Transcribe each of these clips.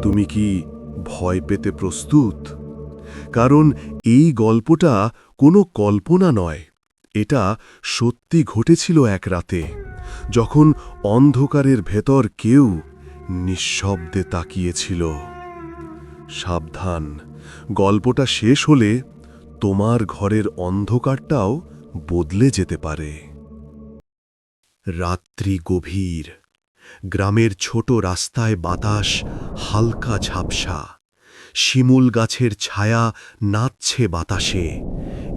তুমি কি ভয় পেতে প্রস্তুত? কারণ এই গল্পটা কোনো কল্পনা নয়, এটা সত্যি ঘটেছিল এক রাতে, যখন অন্ধকারের ভেতর কেউ নিঃশব্দে তাকিয়েছিল। সাবধান, গল্পটা শেষ হলে তোমার ঘরের অন্ধকারটাও বদলে যেতে পারে। রাত্রি গভীর, গ্রামের ছোট রাস্তায় বাতাস হালকা ঝাপসা, শিমুল গাছের ছায়া নাচছে বাতাসে,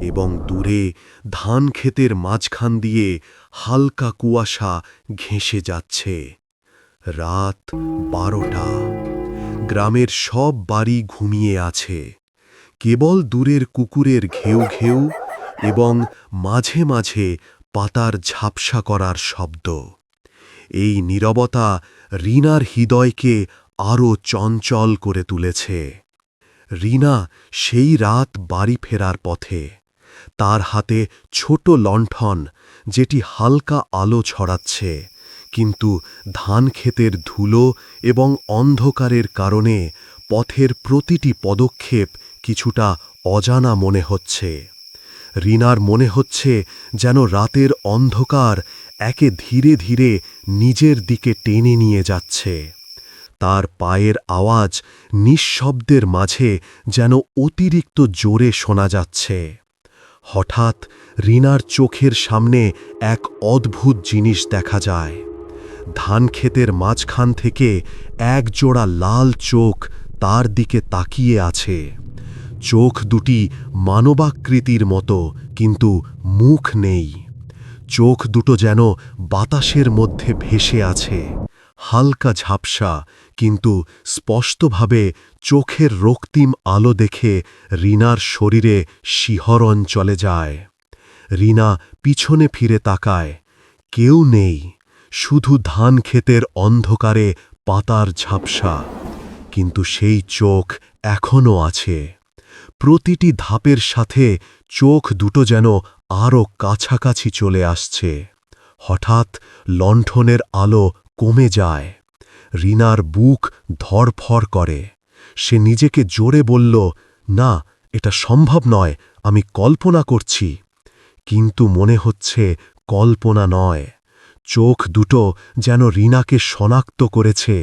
এবং দূরে ধান ক্ষেতের মাঝখান দিয়ে হালকা কুয়াশা ঘেঁষে যাচ্ছে। রাত 12টা, গ্রামের সব বাড়ি ঘুমিয়ে আছে, কেবল দূরের কুকুরের ঘেউ ঘেউ এবং মাঝে মাঝে পাতার ঝাপসা করার শব্দ। এই নীরবতা রিনার হৃদয়কে আরও চঞ্চল করে তুলেছে। রিনা সেই রাত বাড়ি ফেরার পথে, তার হাতে ছোট লণ্ঠন, যেটি হালকা আলো ছড়াচ্ছে, কিন্তু ধান ক্ষেতের ধুলো এবং অন্ধকারের কারণে পথের প্রতিটি পদক্ষেপ কিছুটা অজানা মনে হচ্ছে। রিনার মনে হচ্ছে যেন রাতের অন্ধকার একে ধীরে ধীরে নিজের দিকে টেনে নিয়ে যাচ্ছে। তার পায়ের আওয়াজ নিঃশব্দের মাঝে যেন অতিরিক্ত জোরে শোনা যাচ্ছে। হঠাৎ রিনার চোখের সামনে এক অদ্ভুত জিনিস দেখা যায়। ধান ক্ষেতের মাঝখান থেকে এক জোড়া লাল চোখ তার দিকে তাকিয়ে আছে। চোখ দুটি মানবাকৃতির মতো, কিন্তু মুখ নেই। চোখ দুটো যেন বাতাসের মধ্যে ভেসে আছে, হালকা ঝাপসা, কিন্তু স্পষ্টভাবে চোখের রক্তিম আলো দেখে রিনার শরীরে শিহরণ চলে যায়। রিনা পিছনে ফিরে তাকায়, কেউ নেই, শুধু ধান ক্ষেতের অন্ধকারে পাতার ঝাপসা। কিন্তু সেই চোখ এখনও আছে। প্রতিটি ধাপের সাথে চোখ দুটো যেন আরও কাছাকাছি চলে আসছে। হঠাৎ লণ্ঠনের আলো কমে যায়। রিনার বুক ধড়ফড় করে। সে নিজেকে জোরে বলল, না, এটা সম্ভব নয়, আমি কল্পনা করছি। কিন্তু মনে হচ্ছে কল্পনা নয়। চোখ দুটো যেন রিনাকে শনাক্ত করেছে,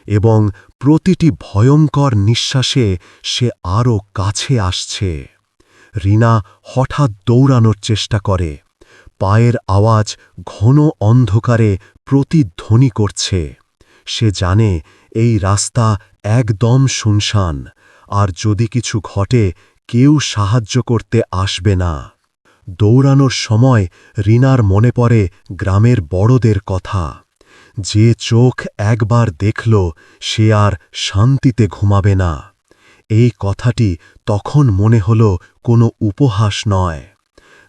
এবং প্রতিটি ভয়ঙ্কর নিঃশ্বাসে সে আরও কাছে আসছে। রিনা হঠাৎ দৌড়ানোর চেষ্টা করে। পায়ের আওয়াজ ঘন অন্ধকারে প্রতিধ্বনি করছে। সে জানে এই রাস্তা একদম শুনশান, আর যদি কিছু ঘটে কেউ সাহায্য করতে আসবে না। দৌড়ানোর সময় রিনার মনে পড়ে গ্রামের বড়দের কথা, যে চোখ একবার দেখল সে আর শান্তিতে ঘুমাবে না। এই কথাটি তখন মনে হল কোনো উপহাস নয়।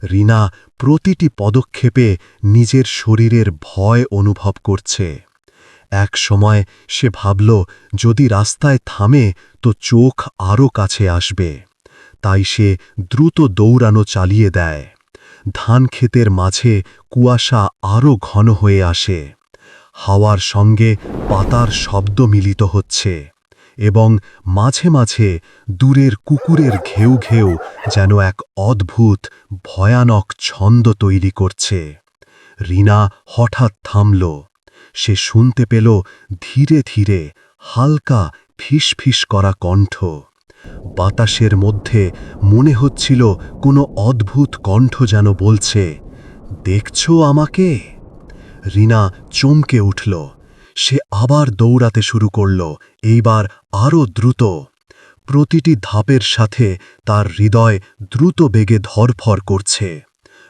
রিনা প্রতিটি পদক্ষেপে নিজের শরীরের ভয় অনুভব করছে। এক সময় সে ভাবল, যদি রাস্তায় থামে তো চোখ আরও কাছে আসবে। তাই সে দ্রুত দৌড়ানো চালিয়ে দেয়। ধান ক্ষেতের মাঝে কুয়াশা আরও ঘন হয়ে আসে। হাওয়ার সঙ্গে পাতার শব্দ মিলিত হচ্ছে, এবং মাঝে মাঝে দূরের কুকুরের ঘেউ ঘেউ যেন এক অদ্ভুত ভয়ানক ছন্দ তৈরি করছে। রিনা হঠাৎ থামল। সে শুনতে পেল ধীরে ধীরে হালকা ফিসফিস করা কণ্ঠ। বাতাসের মধ্যে মনে হচ্ছিল কোনো অদ্ভুত কণ্ঠ যেন বলছে, দেখছো আমাকে? রিনা চমকে উঠল। সে আবার দৌড়াতে শুরু করল, এইবার আরও দ্রুত। প্রতিটি ধাপের সাথে তার হৃদয় দ্রুত বেগে ধড়ফড় করছে।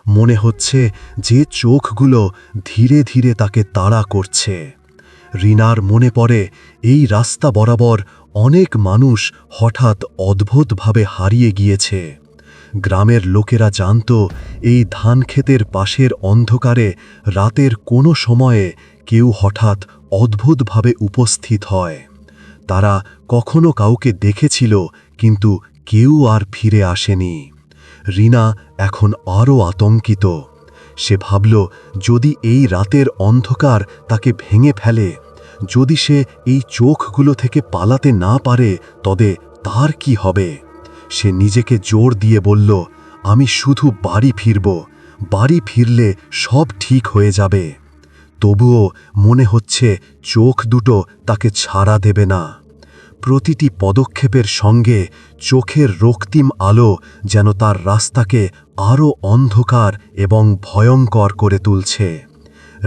মনে হচ্ছে যে চোখগুলো ধীরে ধীরে তাকে তাড়া করছে। রিনার মনে পড়ে এই রাস্তা বরাবর অনেক মানুষ হঠাৎ অদ্ভুতভাবে হারিয়ে গিয়েছে। গ্রামের লোকেরা জানত এই ধান ক্ষেতের পাশের অন্ধকারে রাতের কোনো সময়ে কেউ হঠাৎ অদ্ভুতভাবে উপস্থিত হয়। তারা কখনো কাউকে দেখেছিল, কিন্তু কেউ আর ফিরে আসেনি। রিনা এখন আরও আতঙ্কিত। সে ভাবল, যদি এই রাতের অন্ধকার তাকে ভেঙে ফেলে, যদি সে এই চোখগুলো থেকে পালাতে না পারে তবে তার কি হবে? সে নিজেকে জোর দিয়ে বলল, আমি শুধু বাড়ি ফিরব, বাড়ি ফিরলে সব ঠিক হয়ে যাবে। তবুও মনে হচ্ছে চোখ দুটো তাকে ছাড়া দেবে না। প্রতিটি পদক্ষেপের সঙ্গে চোখের রক্তিম আলো যেন তার রাস্তাকে আরও অন্ধকার এবং ভয়ঙ্কর করে তুলছে।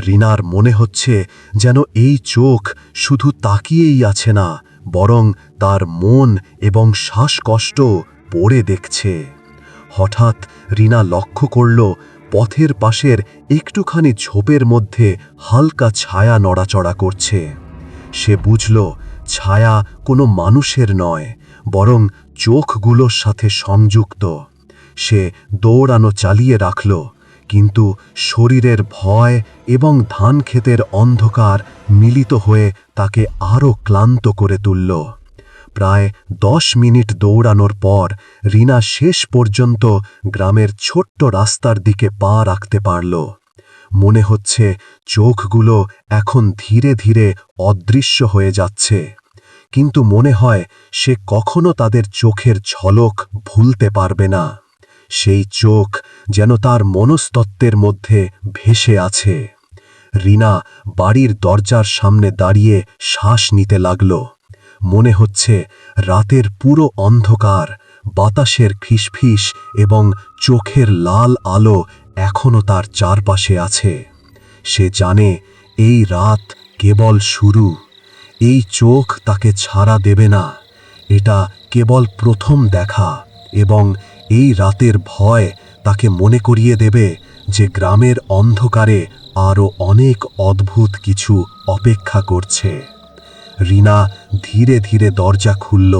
রিনার মনে হচ্ছে যেন এই চোখ শুধু তাকিয়েই আছে না, বরং তার মন এবং শ্বাসকষ্ট পড়ে দেখছে। হঠাৎ রিনা লক্ষ্য করল পথের পাশের একটুখানি ঝোপের মধ্যে হালকা ছায়া নড়াচড়া করছে। সে বুঝল ছায়া কোনো মানুষের নয়, বরং চোখগুলোর সাথে সংযুক্ত। সে দৌড়ানো চালিয়ে রাখল, কিন্তু শরীরের ভয় এবং ধানক্ষেতের অন্ধকার মিলিত হয়ে তাকে আরও ক্লান্ত করে তুলল। প্রায় 10 মিনিট দৌড়ানোর পর রিনা শেষ পর্যন্ত গ্রামের ছোট্ট রাস্তার দিকে পা রাখতে পারল। মনে হচ্ছে চোখগুলো এখন ধীরে ধীরে অদৃশ্য হয়ে যাচ্ছে, কিন্তু মনে হয় সে কখনো তাদের চোখের ঝলক ভুলতে পারবে না। সেই চোখ যেন তার মনস্তত্ত্বের মধ্যে ভেসে আছে। রিনা বাড়ির দরজার সামনে দাঁড়িয়ে শ্বাস নিতে লাগল। মনে হচ্ছে রাতের পুরো অন্ধকার, বাতাসের ফিসফিস এবং চোখের লাল আলো এখনো তার চারপাশে আছে। সে জানে এই রাত কেবল শুরু। এই চোখ তাকে ছাড়া দেবে না। এটা কেবল প্রথম দেখা, এবং এই রাতের ভয় তাকে মনে করিয়ে দেবে যে গ্রামের অন্ধকারে আরও অনেক অদ্ভুত কিছু অপেক্ষা করছে। রিনা ধীরে ধীরে দরজা খুলল,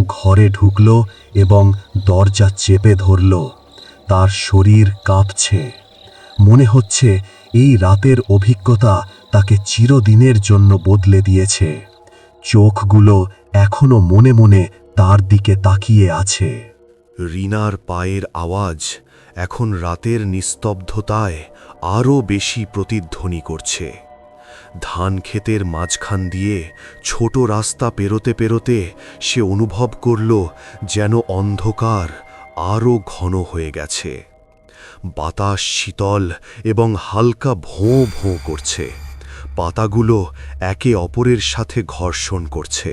ঘরে ঢুকল এবং দরজা চেপে ধরল। তার শরীর কাঁপছে। মনে হচ্ছে এই রাতের অভিজ্ঞতা তাকে চিরদিনের জন্য বদলে দিয়েছে। চোখগুলো এখনো মনে মনে তার দিকে তাকিয়ে আছে। রিনার পায়ের আওয়াজ এখন রাতের নিস্তব্ধতায় আরও বেশি প্রতিধ্বনি করছে। ধানক্ষেতের মাঝখান দিয়ে ছোট রাস্তা পেরোতে পেরোতে সে অনুভব করল যেন অন্ধকার আরও ঘন হয়ে গেছে। বাতাস শীতল এবং হালকা ভোঁ ভোঁ করছে। পাতাগুলো একে অপরের সাথে ঘর্ষণ করছে,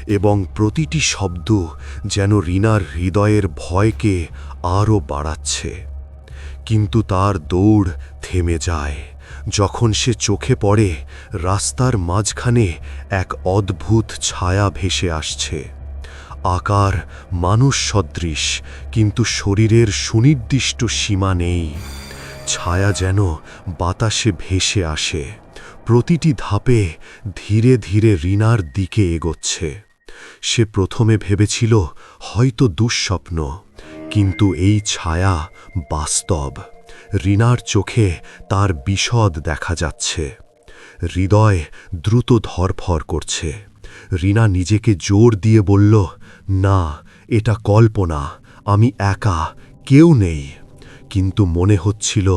এবং প্রতিটি শব্দ যেন রিনার হৃদয়ের ভয়কে আরও বাড়াচ্ছে। কিন্তু তার দৌড় থেমে যায় যখন সে চোখে পড়ে রাস্তার মাঝখানে এক অদ্ভুত ছায়া ভেসে আসছে। আকার মানুষ সদৃশ, কিন্তু শরীরের সুনির্দিষ্ট সীমা নেই। ছায়া যেন বাতাসে ভেসে আসে, প্রতিটি ধাপে ধীরে ধীরে রিনার দিকে এগোচ্ছে। সে প্রথমে ভেবেছিল হয়তো দুঃস্বপ্ন, কিন্তু এই ছায়া বাস্তব। রিনার চোখে তার বিশদ দেখা যাচ্ছে। হৃদয় দ্রুত ধরফর করছে। রিনা নিজেকে জোর দিয়ে বলল, না, এটা কল্পনা, আমি একা, কেউ নেই। কিন্তু মনে হচ্ছিল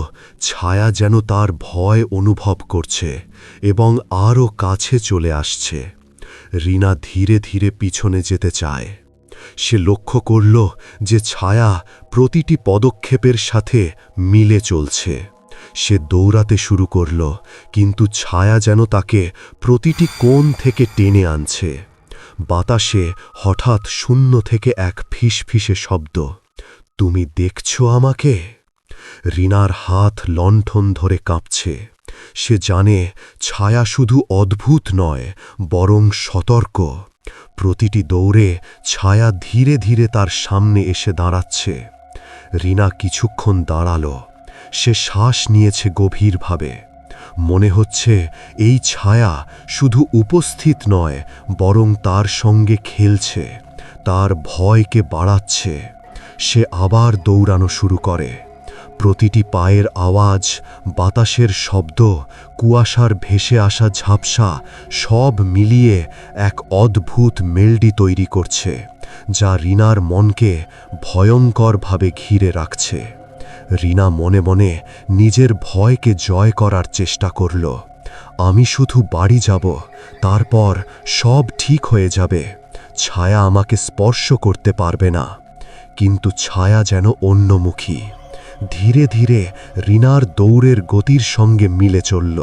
ছায়া যেন তার ভয় অনুভব করছে এবং আরও কাছে চলে আসছে। রিনা ধীরে ধীরে পিছনে যেতে চায়। সে লক্ষ্য করল যে ছায়া প্রতিটি পদক্ষেপের সাথে মিলে চলছে। সে দৌড়াতে শুরু করল, কিন্তু ছায়া যেন তাকে প্রতিটি কোণ থেকে টেনে আনছে। বাতাসে হঠাৎ শূন্য থেকে এক ফিসফিসে শব্দ, তুমি দেখছো আমাকে? রিনার হাত লণ্ঠন ধরে কাঁপছে। সে জানে ছায়া শুধু অদ্ভুত নয়, বরং সতর্ক। প্রতিটি দৌড়ে ছায়া ধীরে ধীরে তার সামনে এসে দাঁড়াচ্ছে। রিনা কিছুক্ষণ দাঁড়াল। সে শ্বাস নিয়েছে গভীরভাবে। মনে হচ্ছে এই ছায়া শুধু উপস্থিত নয়, বরং তার সঙ্গে খেলছে, তার ভয়কে বাড়াচ্ছে। সে আবার দৌড়ানো শুরু করে। প্রতিটি পায়ের আওয়াজ, বাতাসের শব্দ, কুয়াশার ভেসে আসা ঝাপসা সব মিলিয়ে এক অদ্ভুত মেলডি তৈরি করছে, যা রিনার মনকে ভয়ঙ্করভাবে ঘিরে রাখছে। রিনা মনে মনে নিজের ভয়কে জয় করার চেষ্টা করল, আমি শুধু বাড়ি যাব, তারপর সব ঠিক হয়ে যাবে। ছায়া আমাকে স্পর্শ করতে পারবে না। কিন্তু ছায়া যেন অন্যমুখী। ধীরে ধীরে রিনার দৌড়ের গতির সঙ্গে মিলে চলল।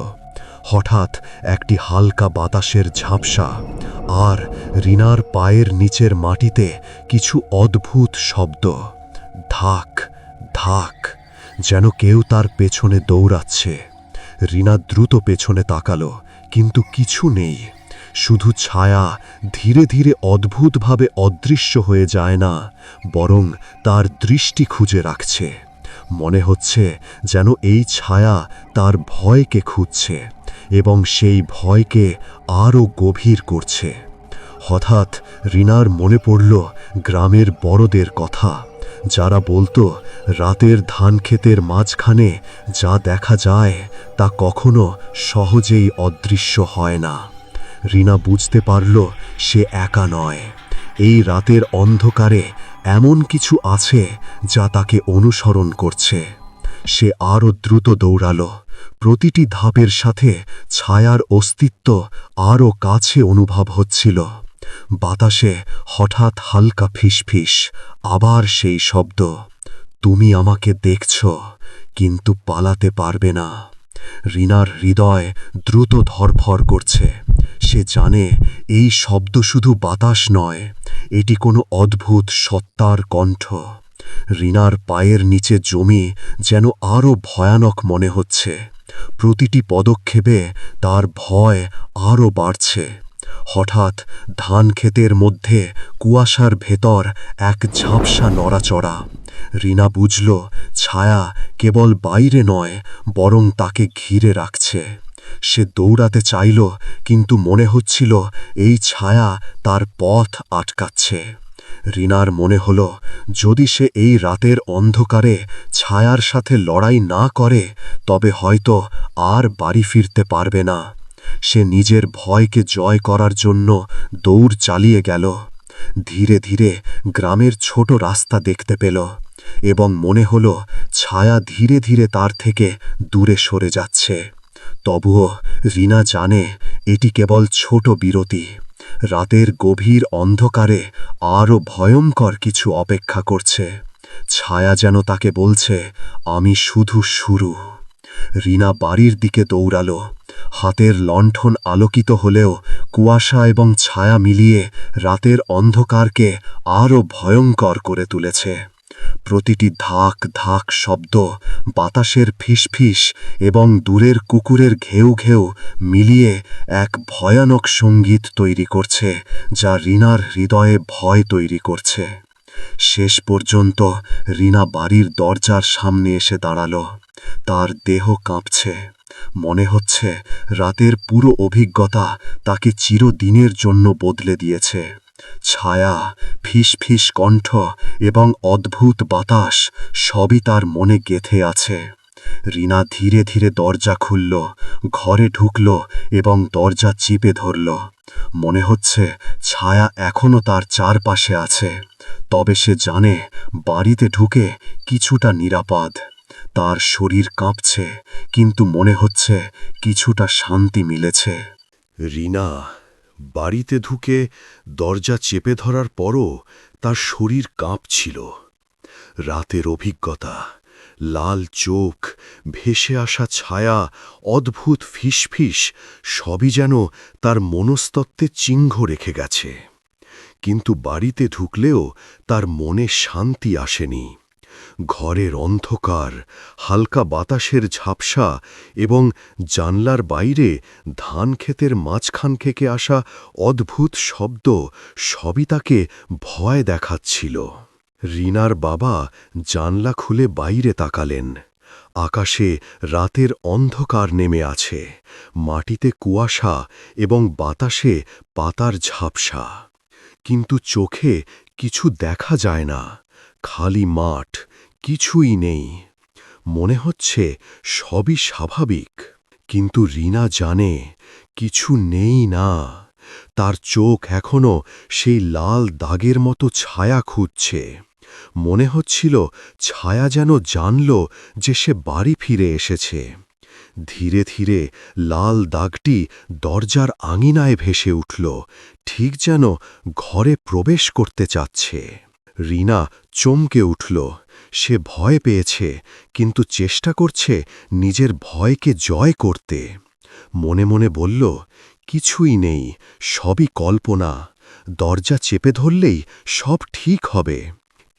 হঠাৎ একটি হালকা বাতাসের ঝাপসা, আর রিনার পায়ের নিচের মাটিতে কিছু অদ্ভুত শব্দ। ধাক ধাক, যেন কেউ তার পেছনে দৌড়াচ্ছে। রিনা দ্রুত পেছনে তাকালো, কিন্তু কিছু নেই। শুধু ছায়া ধীরে ধীরে অদ্ভুতভাবে অদৃশ্য হয়ে যায় না, বরং তার দৃষ্টি খুঁজে রাখছে। মনে হচ্ছে যেন এই ছায়া তার ভয়কে খুঁজছে এবং সেই ভয়কে আরও গভীর করছে। হঠাৎ রিনার মনে পড়ল গ্রামের বড়দের কথা, যারা বলতো রাতের ধানক্ষেতের মাঝখানে যা দেখা যায় তা কখনো সহজেই অদৃশ্য হয় না। রিনা বুঝতে পারল সে একা নয়। এই রাতের অন্ধকারে এমন কিছু আছে যা তাকে অনুসরণ করছে। সে আরও দ্রুত দৌড়ালো। প্রতিটি ধাপের সাথে ছায়ার অস্তিত্ব আরও কাছে অনুভব হচ্ছিল। বাতাসে হঠাৎ হালকা ফিসফিস, আবার সেই শব্দ, তুমি আমাকে দেখছ, কিন্তু পালাতে পারবে না। রিনার হৃদয় দ্রুত ধড়ফড় করছে। সে জানে এই শব্দ শুধু বাতাস নয়, এটি কোনো অদ্ভুত সত্তার কণ্ঠ। রিনার পায়ের নিচে জমি যেন আরও ভয়ানক মনে হচ্ছে। প্রতিটি পদক্ষেপে তার ভয় আরও বাড়ছে। হঠাৎ ধানক্ষেতের মধ্যে কুয়াশার ভেতর এক ঝাপসা নড়াচড়া। রিনা বুঝল ছায়া কেবল বাইরে নয়, বরং তাকে ঘিরে রাখছে। সে দৌড়াতে চাইল, কিন্তু মনে হচ্ছিল এই ছায়া তার পথ আটকাচ্ছে। রিনার মনে হল যদি সে এই রাতের অন্ধকারে ছায়ার সাথে লড়াই না করে, তবে হয়তো আর বাড়ি ফিরতে পারবে না। সে নিজের ভয়কে জয় করার জন্য দৌড় চালিয়ে গেল। ধীরে ধীরে গ্রামের ছোট রাস্তা দেখতে পেল এবং মনে হল ছায়া ধীরে ধীরে তার থেকে দূরে সরে যাচ্ছে। তবুও রিনা জানে এটি কেবল ছোট বিরতি। রাতের গভীর অন্ধকারে আরও ভয়ঙ্কর কিছু অপেক্ষা করছে। ছায়া যেন তাকে বলছে, আমি শুধু শুরু। রিনা বাড়ির দিকে দৌড়ালো। হাতের লণ্ঠন আলোকিত হলেও কুয়াশা এবং ছায়া মিলিয়ে রাতের অন্ধকারকে আরও ভয়ঙ্কর করে তুলেছে। প্রতিটি ধাক ধাক শব্দ, বাতাসের ফিসফিস এবং দূরের কুকুরের ঘেউ ঘেউ মিলিয়ে এক ভয়ানক সঙ্গীত তৈরি করছে, যা রিনার হৃদয়ে ভয় তৈরি করছে। শেষ পর্যন্ত রিনা বাড়ির দরজার সামনে এসে দাঁড়ালো। তার দেহ কাঁপছে। মনে হচ্ছে রাতের পুরো অভিজ্ঞতা তাকে চিরদিনের জন্য বদলে দিয়েছে। ছায়া, ফিসফিস কণ্ঠ এবং অদ্ভুত বাতাস সবই তার মনে গেঁথে আছে। রিনা ধীরে ধীরে দরজা খুলল, ঘরে ঢুকল এবং দরজা চিপে ধরল। মনে হচ্ছে ছায়া এখনো তার চারপাশে আছে, তবে সে জানে বাড়িতে ঢুকে কিছুটা নিরাপদ। তার শরীর কাঁপছে, কিন্তু মনে হচ্ছে কিছুটা শান্তি মিলেছে। রিনা বাড়িতে ঢুকে দরজা চেপে ধরার পরও তার শরীর কাঁপছিল। রাতের অভিজ্ঞতা, লাল চোখ, ভেসে আসা ছায়া, অদ্ভুত ফিসফিস সবই যেন তার মনস্তত্ত্বে চিহ্ন রেখে গেছে। কিন্তু বাড়িতে ঢুকলেও তার মনে শান্তি আসেনি। ঘরের অন্ধকার, হালকা বাতাসের ঝাপসা এবং জানলার বাইরে ধানক্ষেতের মাঝখান থেকে আসা অদ্ভুত শব্দ সবই তাকে ভয় দেখাচ্ছিল। রিনার বাবা জানলা খুলে বাইরে তাকালেন। আকাশে রাতের অন্ধকার নেমে আছে, মাটিতে কুয়াশা এবং বাতাসে পাতার ঝাপসা। কিন্তু চোখে কিছু দেখা যায় না, খালি মাঠ, কিছুই নেই। মনে হচ্ছে সবই স্বাভাবিক, কিন্তু রিনা জানে কিছু নেই না। তার চোখ এখনো সেই লাল দাগের মতো ছায়া খুঁজছে। মনে হচ্ছিল ছায়া যেন জানল যে সে বাড়ি ফিরে এসেছে। ধীরে ধীরে লাল দাগটি দরজার আঙিনায় ভেসে উঠল, ঠিক যেন ঘরে প্রবেশ করতে চাচ্ছে। রিনা চমকে উঠল। সে ভয় পেয়েছে, কিন্তু চেষ্টা করছে নিজের ভয়কে জয় করতে। মনে মনে বলল, কিছুই নেই, সবই কল্পনা। দরজা চেপে ধরলেই সব ঠিক হবে।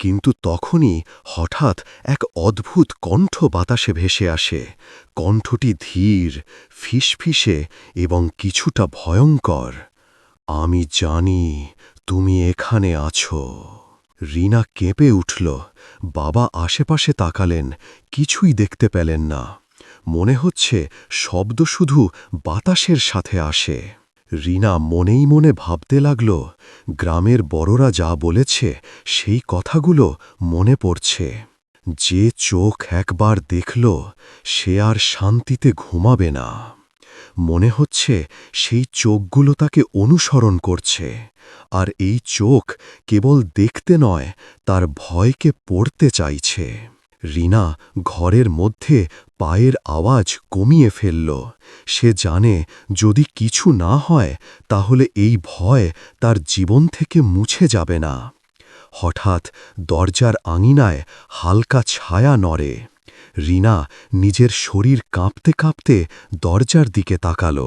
কিন্তু তখনই হঠাৎ এক অদ্ভুত কণ্ঠ বাতাসে ভেসে আসে। কণ্ঠটি ধীর, ফিসফিসে এবং কিছুটা ভয়ঙ্কর। আমি জানি তুমি এখানে আছো। রিনা কেঁপে উঠল। বাবা আশেপাশে তাকালেন, কিছুই দেখতে পেলেন না। মনে হচ্ছে শব্দ শুধু বাতাসের সাথে আসে। রিনা মনেই মনে ভাবতে লাগল, গ্রামের বড়রা যা বলেছে সেই কথাগুলো মনে পড়ছে। যে চোখ একবার দেখল সে আর শান্তিতে ঘুমাবে না। মনে হচ্ছে সেই চোখগুলো তাকে অনুসরণ করছে, আর এই চোখ কেবল দেখতে নয়, তার ভয়কে পড়তে চাইছে। রিনা ঘরের মধ্যে পায়ের আওয়াজ কমিয়ে ফেলল। সে জানে যদি কিছু না হয় তাহলে এই ভয় তার জীবন থেকে মুছে যাবে না। হঠাৎ দরজার আঙিনায় হালকা ছায়া নড়ে। রিনা নিজের শরীর কাঁপতে কাঁপতে দরজার দিকে তাকাল।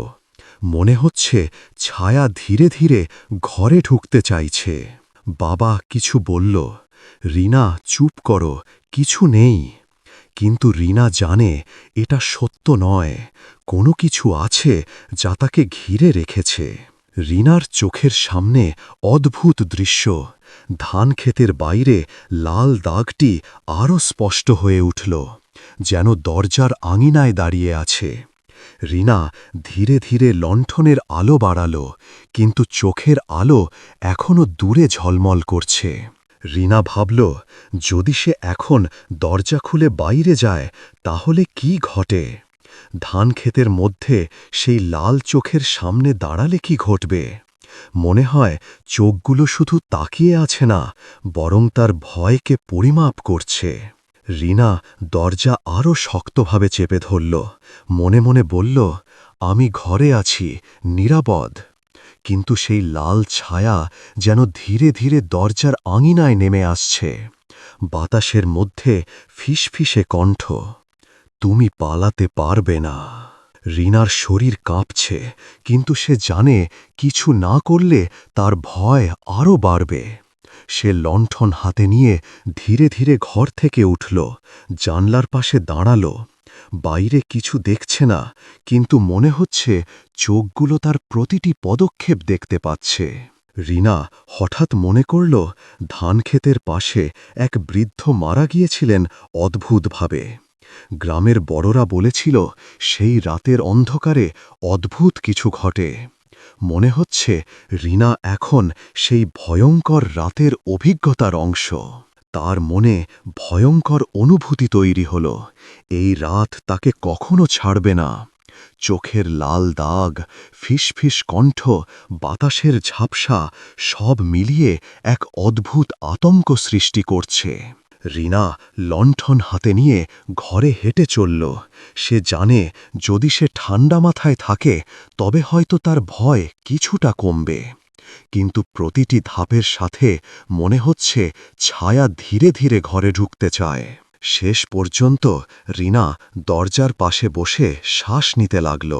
মনে হচ্ছে ছায়া ধীরে ধীরে ঘরে ঢুকতে চাইছে। বাবা কিছু বলল, রিনা চুপ করো, কিছু নেই। কিন্তু রিনা জানে এটা সত্য নয়, কোনো কিছু আছে যা তাকে ঘিরে রেখেছে। রিনার চোখের সামনে অদ্ভুত দৃশ্য। ধানক্ষেতের বাইরে লাল দাগটি আরও স্পষ্ট হয়ে উঠল, যেন দরজার আঙিনায় দাঁড়িয়ে আছে। রিনা ধীরে ধীরে লণ্ঠনের আলো বাড়াল, কিন্তু চোখের আলো এখনও দূরে ঝলমল করছে। রিনা ভাবল, যদি সে এখন দরজা খুলে বাইরে যায় তাহলে কি ঘটে? ধানক্ষেতের মধ্যে সেই লাল চোখের সামনে দাঁড়ালে কি ঘটবে? মনে হয় চোখগুলো শুধু তাকিয়ে আছে না, বরং তার ভয়কে পরিমাপ করছে। রিনা দরজা আরও শক্তভাবে চেপে ধরল। মনে মনে বলল, আমি ঘরে আছি, নিরাপদ। কিন্তু সেই লাল ছায়া যেন ধীরে ধীরে দরজার আঙিনায় নেমে আসছে। বাতাসের মধ্যে ফিসফিসে কণ্ঠ, তুমি পালাতে পারবে না। রিনার শরীর কাঁপছে, কিন্তু সে জানে কিছু না করলে তার ভয় আরও বাড়বে। সে লণ্ঠন হাতে নিয়ে ধীরে ধীরে ঘর থেকে উঠল, জানলার পাশে দাঁড়াল। বাইরে কিছু দেখছে না, কিন্তু মনে হচ্ছে চোখগুলো তার প্রতিটি পদক্ষেপ দেখতে পাচ্ছে। রিনা হঠাৎ মনে করল, ধানক্ষেতের পাশে এক বৃদ্ধ মারা গিয়েছিলেন অদ্ভুতভাবে। গ্রামের বড়রা বলেছিল সেই রাতের অন্ধকারে অদ্ভুত কিছু ঘটে। মনে হচ্ছে রিনা এখন সেই ভয়ঙ্কর রাতের অভিজ্ঞতার অংশ। তার মনে ভয়ঙ্কর অনুভূতি তৈরি হল, এই রাত তাকে কখনো ছাড়বে না। চোখের লাল দাগ, ফিসফিস কণ্ঠ, বাতাসের ঝাপসা সব মিলিয়ে এক অদ্ভুত আতঙ্ক সৃষ্টি করছে। রিনা লণ্ঠন হাতে নিয়ে ঘরে হেঁটে চলল। সে জানে যদি সে ঠান্ডা মাথায় থাকে তবে হয়তো তার ভয় কিছুটা কমবে। কিন্তু প্রতিটি ধাপের সাথে মনে হচ্ছে ছায়া ধীরে ধীরে ঘরে ঢুকতে চায়। শেষ পর্যন্ত রিনা দরজার পাশে বসে শ্বাস নিতে লাগল।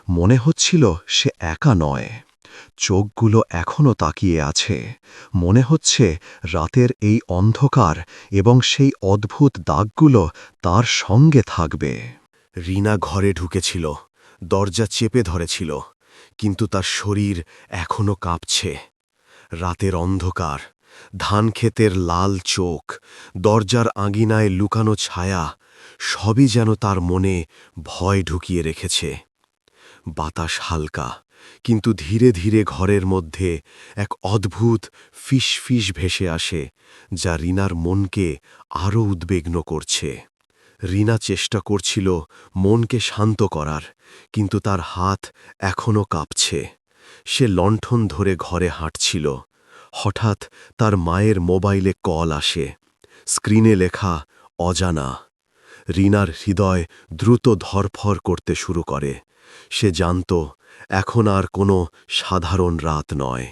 মনে হচ্ছিল সে একা নয়। চোখগুলো এখনও তাকিয়ে আছে। মনে হচ্ছে রাতের এই অন্ধকার এবং সেই অদ্ভুত দাগগুলো তার সঙ্গে থাকবে। রিনা ঘরে ঢুকেছিল, দরজা চেপে ধরেছিল, কিন্তু তার শরীর এখনও কাঁপছে। রাতের অন্ধকার, ধানক্ষেতের লাল চোখ, দরজার আঙিনায় লুকানো ছায়া, সবই যেন তার মনে ভয় ঢুকিয়ে রেখেছে। বাতাস হালকা, কিন্তু ধীরে ধীরে ঘরের মধ্যে এক অদ্ভুত ফিসফিস ভেসে আসে, যা রিনার মনকে আরও উদ্বিগ্ন করছে। রিনা চেষ্টা করছিল মনকে শান্ত করার, কিন্তু তার হাত এখনও কাঁপছে। সে লণ্ঠন ধরে ঘরে হাঁটছিল। হঠাৎ তার মায়ের মোবাইলে কল আসে। স্ক্রিনে লেখা অজানা। রিনার হৃদয় দ্রুত ধরফর করতে শুরু করে। সে জানত এখন আর কোনো সাধারণ রাত নয়।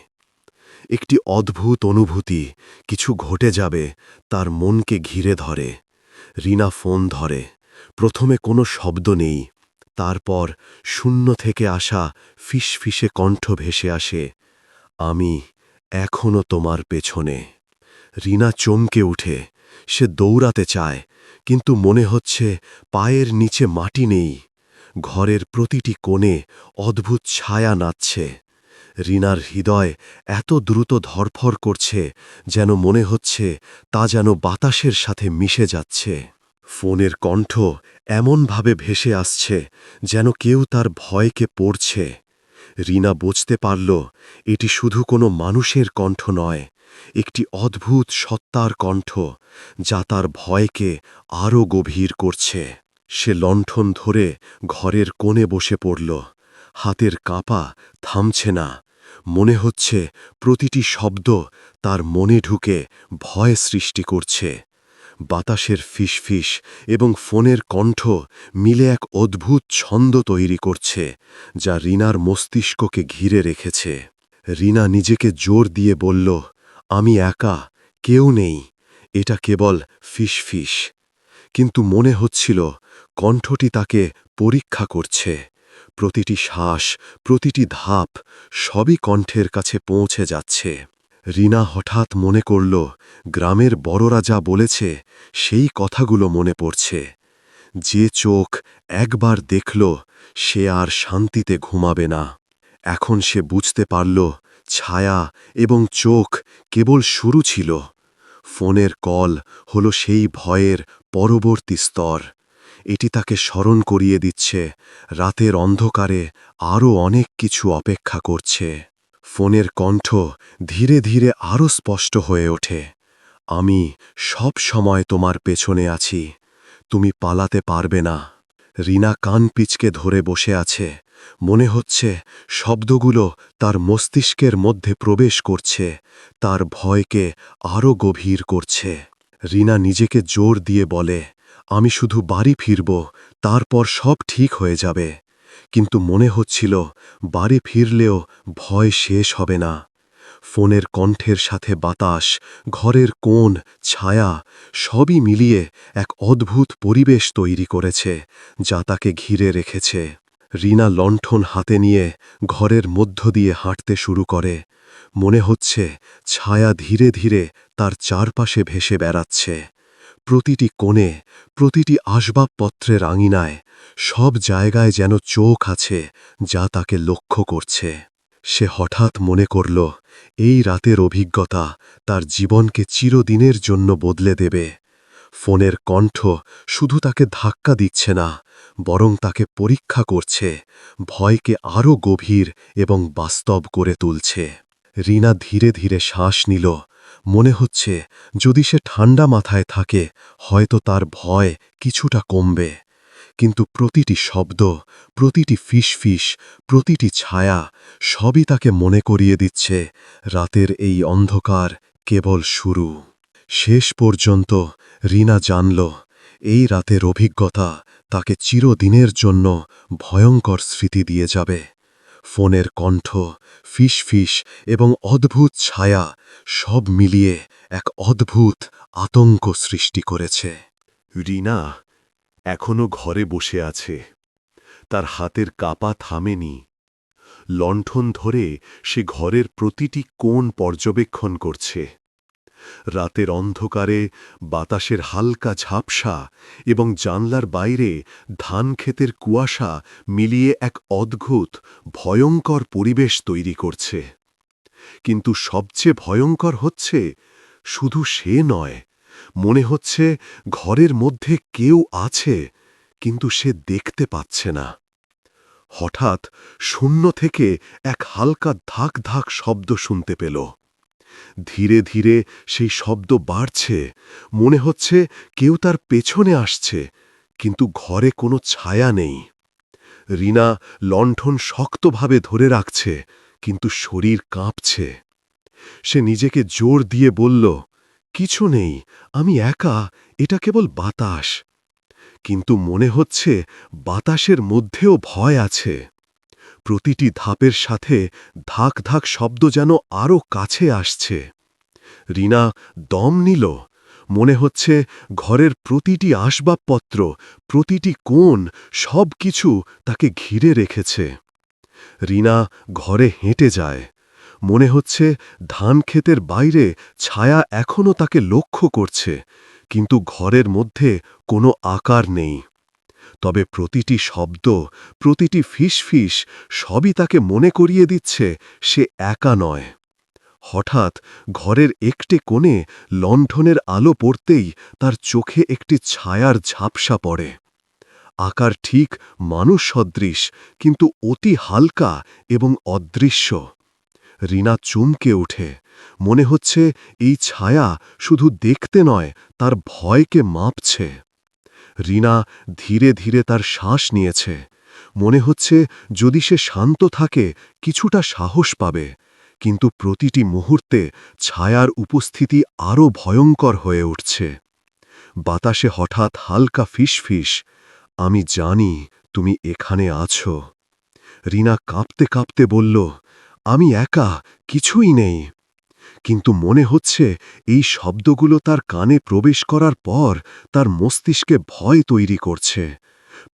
একটি অদ্ভুত অনুভূতি, কিছু ঘটে যাবে, তার মনকে ঘিরে ধরে। রিনা ফোন ধরে। প্রথমে কোনো শব্দ নেই, তারপর শূন্য থেকে আসা ফিসফিসে কণ্ঠ ভেসে আসে, আমি এখনো তোমার পেছনে। রিনা চমকে উঠে। সে দৌড়াতে চায়, কিন্তু মনে হচ্ছে পায়ের নিচে মাটি নেই। ঘরের প্রতিটি কোণে অদ্ভুত ছায়া নাচছে। রিনার হৃদয় এত দ্রুত ধরফর করছে, যেন মনে হচ্ছে তা যেন বাতাসের সাথে মিশে যাচ্ছে। ফোনের কণ্ঠ এমনভাবে ভেসে আসছে যেন কেউ তার ভয়কে পড়ছে। রিনা বুঝতে পারল এটি শুধু কোনো মানুষের কণ্ঠ নয়, একটি অদ্ভুত সত্তার কণ্ঠ, যা তার ভয়কে আরও গভীর করছে। সে লণ্ঠন ধরে ঘরের কোণে বসে পড়ল। হাতের কাঁপা থামছে না। মনে হচ্ছে প্রতিটি শব্দ তার মনে ঢুকে ভয় সৃষ্টি করছে। বাতাসের ফিসফিস এবং ফোনের কণ্ঠ মিলে এক অদ্ভুত ছন্দ তৈরি করছে, যা রিনার মস্তিষ্ককে ঘিরে রেখেছে। রিনা নিজেকে জোর দিয়ে বলল, আমি একা, কেউ নেই, এটা কেবল ফিসফিস। কিন্তু মনে হচ্ছিল কণ্ঠটি তাকে পরীক্ষা করছে। প্রতিটি শ্বাস, প্রতিটি ধাপ, সবই কণ্ঠের কাছে পৌঁছে যাচ্ছে। রিনা হঠাৎ মনে করল গ্রামের বড়রা যা বলেছে সেই কথাগুলো মনে পড়ছে। যে চোখ একবার দেখল সে আর শান্তিতে ঘুমাবে না। এখন সে বুঝতে পারল ছায়া এবং চোখ কেবল শুরু ছিল। ফোনের কল হল সেই ভয়ের পরবর্তী স্তর। এটি তাকে স্মরণ করিয়ে দিচ্ছে রাতের অন্ধকারে আরও অনেক কিছু অপেক্ষা করছে। ফোনের কণ্ঠ ধীরে ধীরে আরও স্পষ্ট হয়ে ওঠে, আমি সব সময় তোমার পেছনে আছি, তুমি পালাতে পারবে না। রিনা কান পিচকে ধরে বসে আছে। মনে হচ্ছে শব্দগুলো তার মস্তিষ্কের মধ্যে প্রবেশ করছে, তার ভয়কে আরও গভীর করছে। রিনা নিজেকে জোর দিয়ে বলে, আমি শুধু বাড়ি ফিরব, তারপর সব ঠিক হয়ে যাবে। কিন্তু মনে হচ্ছিল বাড়ি ফিরলেও ভয় শেষ হবে না। ফোনের কণ্ঠের সাথে বাতাস, ঘরের কোণ, ছায়া সবই মিলিয়ে এক অদ্ভুত পরিবেশ তৈরি করেছে, যা তাকে ঘিরে রেখেছে। রিনা লণ্ঠন হাতে নিয়ে ঘরের মধ্য দিয়ে হাঁটতে শুরু করে। মনে হচ্ছে ছায়া ধীরে ধীরে তার চারপাশে ভেসে বেড়াচ্ছে। প্রতিটি কোণে, প্রতিটি আসবাবপত্রের আঙিনায়, সব জায়গায় যেন চোখ আছে যা তাকে লক্ষ্য করছে। সে হঠাৎ মনে করল এই রাতের অভিজ্ঞতা তার জীবনকে চিরদিনের জন্য বদলে দেবে। ফোনের কণ্ঠ শুধু তাকে ধাক্কা দিচ্ছে না, বরং তাকে পরীক্ষা করছে, ভয়কে আরও গভীর এবং বাস্তব করে তুলছে। রিনা ধীরে ধীরে শ্বাস নিল। মনে হচ্ছে যদি সে ঠান্ডা মাথায় থাকে হয়তো তার ভয় কিছুটা কমবে। কিন্তু প্রতিটি শব্দ, প্রতিটি ফিসফিস, প্রতিটি ছায়া সবই তাকে মনে করিয়ে দিচ্ছে রাতের এই অন্ধকার কেবল শুরু। শেষ পর্যন্ত রিনা জানল এই রাতের অভিজ্ঞতা তাকে চিরদিনের জন্য ভয়ঙ্কর স্মৃতি দিয়ে যাবে। ফোনের কণ্ঠ, ফিসফিস এবং অদ্ভুত ছায়া সব মিলিয়ে এক অদ্ভুত আতঙ্ক সৃষ্টি করেছে। রিনা এখনো ঘরে বসে আছে। তার হাতের কাঁপা থামেনি। লণ্ঠন ধরে সে ঘরের প্রতিটি কোণ পর্যবেক্ষণ করছে। রাতের অন্ধকারে বাতাসের হালকা ঝাপসা এবং জানলার বাইরে ধানক্ষেতের কুয়াশা মিলিয়ে এক অদ্ভুত ভয়ঙ্কর পরিবেশ তৈরি করছে। কিন্তু সবচেয়ে ভয়ঙ্কর হচ্ছে শুধু সে নয়, মনে হচ্ছে ঘরের মধ্যে কেউ আছে, কিন্তু সে দেখতে পাচ্ছে না। হঠাৎ শূন্য থেকে এক হালকা ধাক ধাক শব্দ শুনতে পেল। ধীরে ধীরে সেই শব্দ বাড়ছে। মনে হচ্ছে কেউ তার পেছনে আসছে, কিন্তু ঘরে কোনো ছায়া নেই। রিনা লণ্ঠন শক্তভাবে ধরে রাখছে, কিন্তু শরীর কাঁপছে। সে নিজেকে জোর দিয়ে বলল, কিছু নেই, আমি একা, এটা কেবল বাতাস। কিন্তু মনে হচ্ছে বাতাসের মধ্যেও ভয় আছে। প্রতিটি ধাপের সাথে ধাক ধাক শব্দ যেন আরও কাছে আসছে। রিনা দম নিল। মনে হচ্ছে ঘরের প্রতিটি আসবাবপত্র, প্রতিটি কোণ, সব কিছু তাকে ঘিরে রেখেছে। রিনা ঘরে হেঁটে যায়। মনে হচ্ছে ধানক্ষেতের বাইরে ছায়া এখনও তাকে লক্ষ্য করছে, কিন্তু ঘরের মধ্যে কোনো আকার নেই। তবে প্রতিটি শব্দ, প্রতিটি ফিসফিস সবই তাকে মনে করিয়ে দিচ্ছে সে একা নয়। হঠাৎ ঘরের একটি কোণে লণ্ঠনের আলো পড়তেই তার চোখে একটি ছায়ার ঝাপসা পড়ে। আকার ঠিক মানুষ সদৃশ, কিন্তু অতি হালকা এবং অদৃশ্য। রিনা চমকে ওঠে। মনে হচ্ছে এই ছায়া শুধু দেখতে নয়, তার ভয়কে মাপছে। রিনা ধীরে ধীরে তার শ্বাস নিয়েছে। মনে হচ্ছে যদি সে শান্ত থাকে কিছুটা সাহস পাবে, কিন্তু প্রতিটি মুহূর্তে ছায়ার উপস্থিতি আরও ভয়ঙ্কর হয়ে উঠছে। বাতাসে হঠাৎ হালকা ফিসফিস, "আমি জানি তুমি এখানে আছো।" রিনা কাঁপতে কাঁপতে বলল, "আমি একা, কিছুই নেই।" কিন্তু মনে হচ্ছে এই শব্দগুলো তার কানে প্রবেশ করার পর তার মস্তিষ্কে ভয় তৈরি করছে।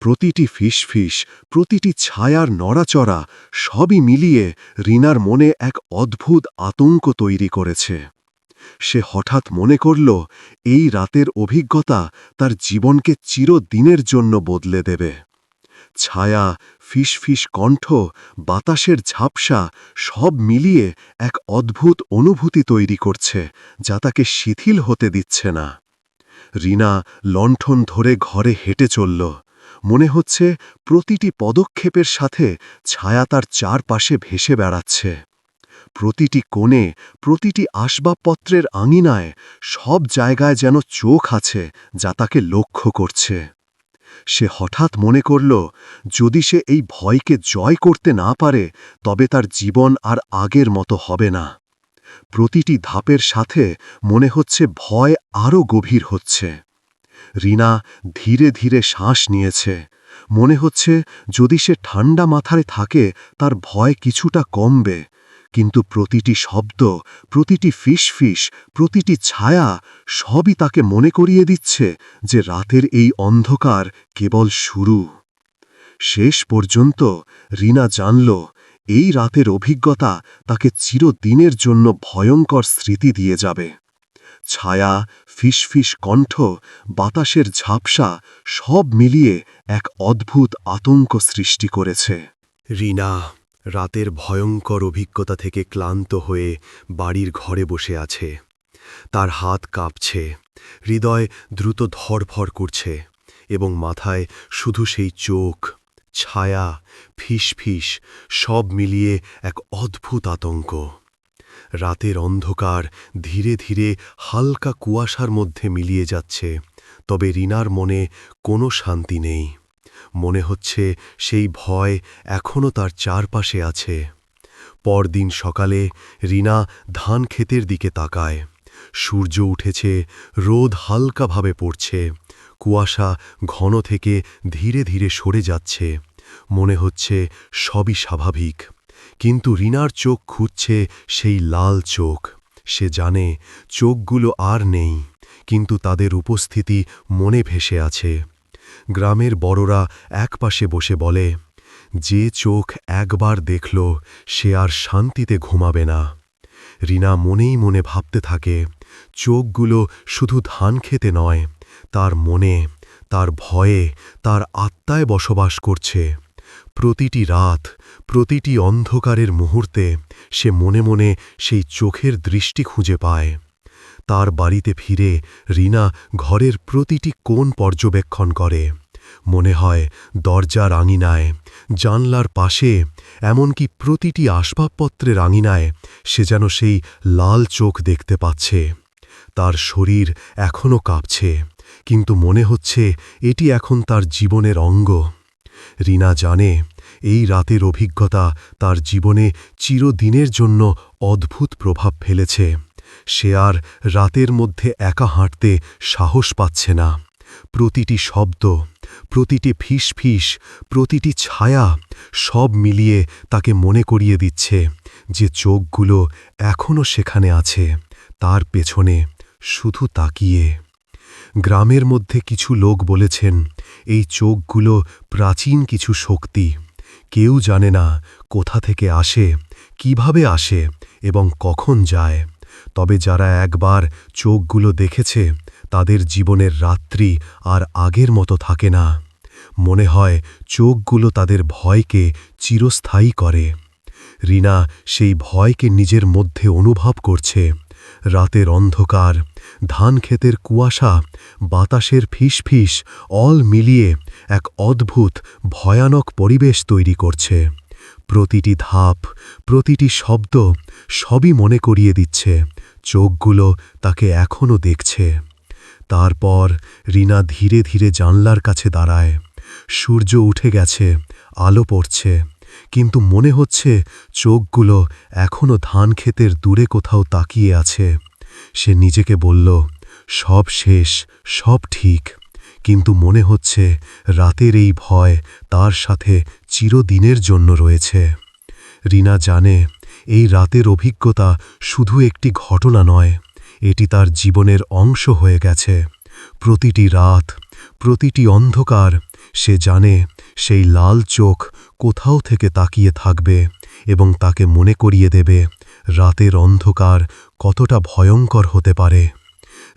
প্রতিটি ফিসফিস, প্রতিটি ছায়ার নড়াচড়া সবই মিলিয়ে রিনার মনে এক অদ্ভুত আতঙ্ক তৈরি করেছে। সে হঠাৎ মনে করল এই রাতের অভিজ্ঞতা তার জীবনকে চিরদিনের জন্য বদলে দেবে। ছায়া, ফিসফিস কণ্ঠ, বাতাসের ঝাপসা সব মিলিয়ে এক অদ্ভুত অনুভূতি তৈরি করছে, যা তাকে শিথিল হতে দিচ্ছে না। রিনা লণ্ঠন ধরে ঘরে হেঁটে চলল। মনে হচ্ছে প্রতিটি পদক্ষেপের সাথে ছায়া তার চারপাশে ভেসে বেড়াচ্ছে। প্রতিটি কোণে, প্রতিটি আসবাবপত্রের আঙিনায়, সব জায়গায় যেন চোখ আছে যা তাকে লক্ষ্য করছে। সে হঠাৎ মনে করল যদি সে এই ভয়কে জয় করতে না পারে তবে তার জীবন আর আগের মতো হবে না। প্রতিটি ধাপের সাথে মনে হচ্ছে ভয় আরও গভীর হচ্ছে। রিনা ধীরে ধীরে শ্বাস নিয়েছে। মনে হচ্ছে যদি সে ঠান্ডা মাথায় থাকে তার ভয় কিছুটা কমবে, কিন্তু প্রতিটি শব্দ, প্রতিটি ফিসফিস, প্রতিটি ছায়া সবই তাকে মনে করিয়ে দিচ্ছে যে রাতের এই অন্ধকার কেবল শুরু। শেষ পর্যন্ত রিনা জানল এই রাতের অভিজ্ঞতা তাকে চিরদিনের জন্য ভয়ঙ্কর স্মৃতি দিয়ে যাবে। ছায়া, ফিসফিস কণ্ঠ, বাতাসের ঝাপসা সব মিলিয়ে এক অদ্ভুত আতঙ্ক সৃষ্টি করেছে। রিনা রাতের ভয়ঙ্কর অভিজ্ঞতা থেকে ক্লান্ত হয়ে বাড়ির ঘরে বসে আছে। তার হাত কাঁপছে, হৃদয় দ্রুত ধড়ফড় করছে এবং মাথায় শুধু সেই চোখ, ছায়া, ফিসফিস সব মিলিয়ে এক অদ্ভুত আতঙ্ক। রাতের অন্ধকার ধীরে ধীরে হালকা কুয়াশার মধ্যে মিলিয়ে যাচ্ছে, তবে রিনার মনে কোনো শান্তি নেই। মনে হচ্ছে সেই ভয় এখনও তার চারপাশে আছে। পরদিন সকালে রিনা ধান ক্ষেতের দিকে তাকায়। সূর্য উঠেছে, রোদ হালকাভাবে পড়ছে, কুয়াশা ঘন থেকে ধীরে ধীরে সরে যাচ্ছে। মনে হচ্ছে সবই স্বাভাবিক, কিন্তু রিনার চোখ খুঁজছে সেই লাল চোখ। সে জানে চোখগুলো আর নেই, কিন্তু তাদের উপস্থিতি মনে ভেসে আছে। গ্রামের বড়রা একপাশে বসে বলে, যে চোখ একবার দেখল সে আর শান্তিতে ঘুমাবে না। রিনা মনেই মনে ভাবতে থাকে, চোখগুলো শুধু ধান খেতে নয়, তার মনে, তার ভয়ে, তার আত্মায় বসবাস করছে। প্রতিটি রাত, প্রতিটি অন্ধকারের মুহূর্তে সে মনে মনে সেই চোখের দৃষ্টি খুঁজে পায়। তার বাড়িতে ফিরে রিনা ঘরের প্রতিটি কোণ পর্যবেক্ষণ করে। মনে হয় দরজার আঙিনায়, জানলার পাশে, এমনকি প্রতিটি আসবাবপত্রের আঙিনায় সে যেন সেই লাল চোখ দেখতে পাচ্ছে। তার শরীর এখনও কাঁপছে, কিন্তু মনে হচ্ছে এটি এখন তার জীবনের অঙ্গ। রিনা জানে এই রাতের অভিজ্ঞতা তার জীবনে চিরদিনের জন্য অদ্ভুত প্রভাব ফেলেছে। সে আর রাতের মধ্যে একা হাঁটতে সাহস পাচ্ছে না। প্রতিটি শব্দ, প্রতিটি ফিসফিস, প্রতিটি ছায়া সব মিলিয়ে তাকে মনে করিয়ে দিচ্ছে যে চোখগুলো এখনও সেখানে আছে, তার পেছনে শুধু তাকিয়ে। গ্রামের মধ্যে কিছু লোক বলেছেন এই চোখগুলো প্রাচীন কিছু শক্তি। কেউ জানে না কোথা থেকে আসে, কিভাবে আসে এবং কখন যায়। তবে যারা একবার চোখগুলো দেখেছে তাদের জীবনের রাত্রি আর আগের মতো থাকে না। মনে হয় চোখগুলো তাদের ভয়কে চিরস্থায়ী করে। রিনা সেই ভয়কে নিজের মধ্যে অনুভব করছে। রাতের অন্ধকার, ধানক্ষেতের কুয়াশা, বাতাসের ফিসফিস অল মিলিয়ে এক অদ্ভুত ভয়ানক পরিবেশ তৈরি করছে। প্রতিটি ধাপ, প্রতিটি শব্দ সবই মনে করিয়ে দিচ্ছে চোখগুলো তাকে এখনও দেখছে। তারপর রিনা ধীরে ধীরে জানলার কাছে দাঁড়ায়। সূর্য উঠে গেছে, আলো পড়ছে, কিন্তু মনে হচ্ছে চোখগুলো এখনও ধানক্ষেতের দূরে কোথাও তাকিয়ে আছে। সে নিজেকে বলল, সব শেষ, সব ঠিক, কিন্তু মনে হচ্ছে রাতের এই ভয় তার সাথে চিরদিনের জন্য রয়েছে। রিনা জানে এই রাতের অভিজ্ঞতা শুধু একটি ঘটনা নয়, এটি তার জীবনের অংশ হয়ে গেছে। প্রতিটি রাত, প্রতিটি অন্ধকার, সে জানে সেই লাল চোখ কোথাও থেকে তাকিয়ে থাকবে এবং তাকে মনে করিয়ে দেবে রাতের অন্ধকার কতটা ভয়ঙ্কর হতে পারে।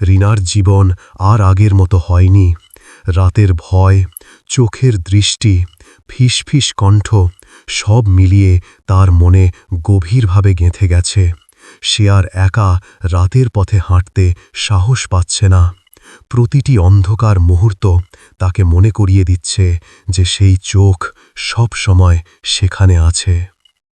রিনার জীবন আর আগের মতো হয়নি। রাতের ভয়, চোখের দৃষ্টি, ফিসফিস কণ্ঠ সব মিলিয়ে তার মনে গভীরভাবে গেঁথে গেছে। সে আর একা রাতের পথে হাঁটতে সাহস পাচ্ছে না। প্রতিটি অন্ধকার মুহূর্ত তাকে মনে করিয়ে দিচ্ছে যে সেই চোখ সব সময় সেখানে আছে।